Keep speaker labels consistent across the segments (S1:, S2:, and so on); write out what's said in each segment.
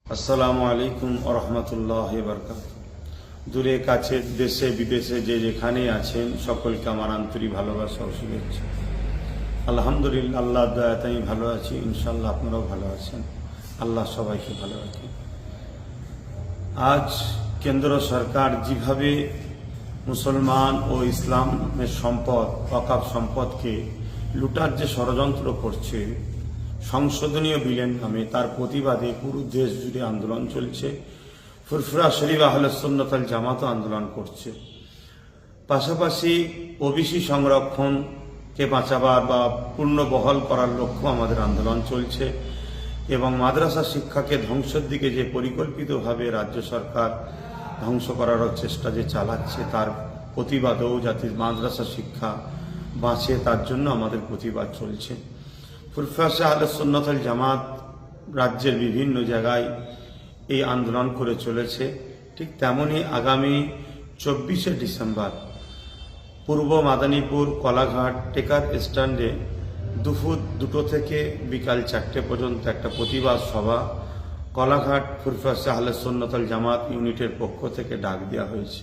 S1: আসসালামু আলাইকুম ওয়া রাহমাতুল্লাহি ওয়া বারাকাতুহু। দূরে কাছে দেশে বিদেশে যে যেখানে আছেন সকলকে আমার আন্তরিক ভালোবাসা ও শুভেচ্ছা। আলহামদুলিল্লাহ, আল্লাহর দয়াতে আমি ভালো আছি, ইনশাআল্লাহ আপনারাও ভালো আছেন। আল্লাহ সবাইকে ভালো রাখেন। আজ কেন্দ্র সরকার যেভাবে মুসলমান ও ইসলামের সম্পদ, ওয়াকফ সম্পদকে লুটার যে ষড়যন্ত্র করছে সংশোধনীয় বিলের নামে, তার প্রতিবাদে পুরো দেশ জুড়ে আন্দোলন চলছে। ফুরফুরা শরীফ আহলে সুন্নাত ওয়াল জামাতও আন্দোলন করছে। পাশাপাশি ওবিসি সংরক্ষণকে বাঁচাবার বা পূর্ণবহাল করার লক্ষ্য আমাদের আন্দোলন চলছে এবং মাদ্রাসা শিক্ষাকে ধ্বংসের দিকে যে পরিকল্পিতভাবে রাজ্য সরকার ধ্বংস করার চেষ্টা যে চালাচ্ছে, তার প্রতিবাদেও যাতে মাদ্রাসা শিক্ষা বাঁচে তার জন্য আমাদের প্রতিবাদ চলছে। ফুরফুরা আহলে সুন্নাত ওয়াল জামাত রাজ্যের বিভিন্ন জায়গায় এই আন্দোলন করে চলেছে। ঠিক তেমনি আগামী 24শে ডিসেম্বর পূর্ব মাদারীপুর কলাঘাট টেকার স্ট্যান্ডে দুপুর 2টো থেকে বিকাল 4টে পর্যন্ত একটা প্রতিবাদ সভা কলাঘাট ফুরফুরা আহলে সুন্নাত ওয়াল জামাত ইউনিটের পক্ষ থেকে ডাক দেওয়া হয়েছে।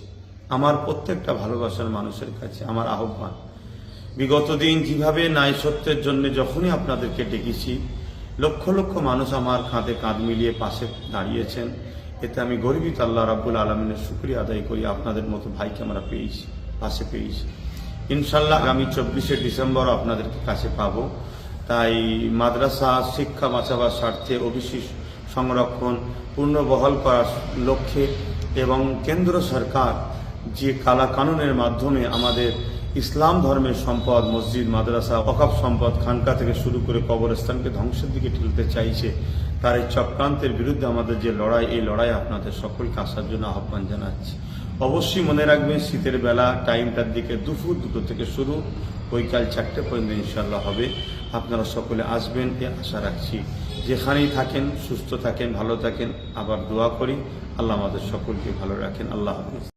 S1: আমার প্রত্যেকটা ভালোবাসার মানুষের কাছে আমার আহ্বান, বিগত দিন যেভাবে ন্যায় সত্যের জন্য যখনই আপনাদেরকে ডেকেছি, লক্ষ লক্ষ মানুষ আমার কাঁধে কাঁধ মিলিয়ে পাশে দাঁড়িয়েছেন। এতে আমি গর্বিত, আল্লাহ রাব্বুল আলামিনের শুকরিয়া আদায় করি। আপনাদের মতো ভাইকে আমরা পেয়েছি, পাশে পেয়েছি। ইনশাল্লাহ আগামী 24শে ডিসেম্বর আপনাদেরকে কাছে পাবো। তাই মাদ্রাসা শিক্ষা বাঁচাবার স্বার্থে ওবিসি সংরক্ষণ পূর্ণবহাল করার লক্ষ্যে এবং কেন্দ্র সরকার যে কালা কানুনের মাধ্যমে আমাদের ইসলাম ধর্মের সম্পদ, মসজিদ, মাদ্রাসা, ওয়াকফ সম্পদ, খানকা থেকে শুরু করে কবরস্থানকে ধ্বংসের দিকে ঠেলতে চাইছে, তার এই চক্রান্তের বিরুদ্ধে আমাদের যে লড়াই, এই লড়াই আপনাদের সকলকে আসার জন্য আহ্বান জানাচ্ছি। অবশ্যই মনে রাখবেন, শীতের বেলা টাইমটার দিকে দুপুর 2টো থেকে শুরু, বৈকাল 4টে পর্যন্ত ইনশাআল্লাহ হবে। আপনারা সকলে আসবেন এ আশা রাখছি। যেখানেই থাকেন সুস্থ থাকেন, ভালো থাকেন। আবার দোয়া করি আল্লাহ আমাদের সকলকে ভালো রাখেন। আল্লাহ হাফেজ।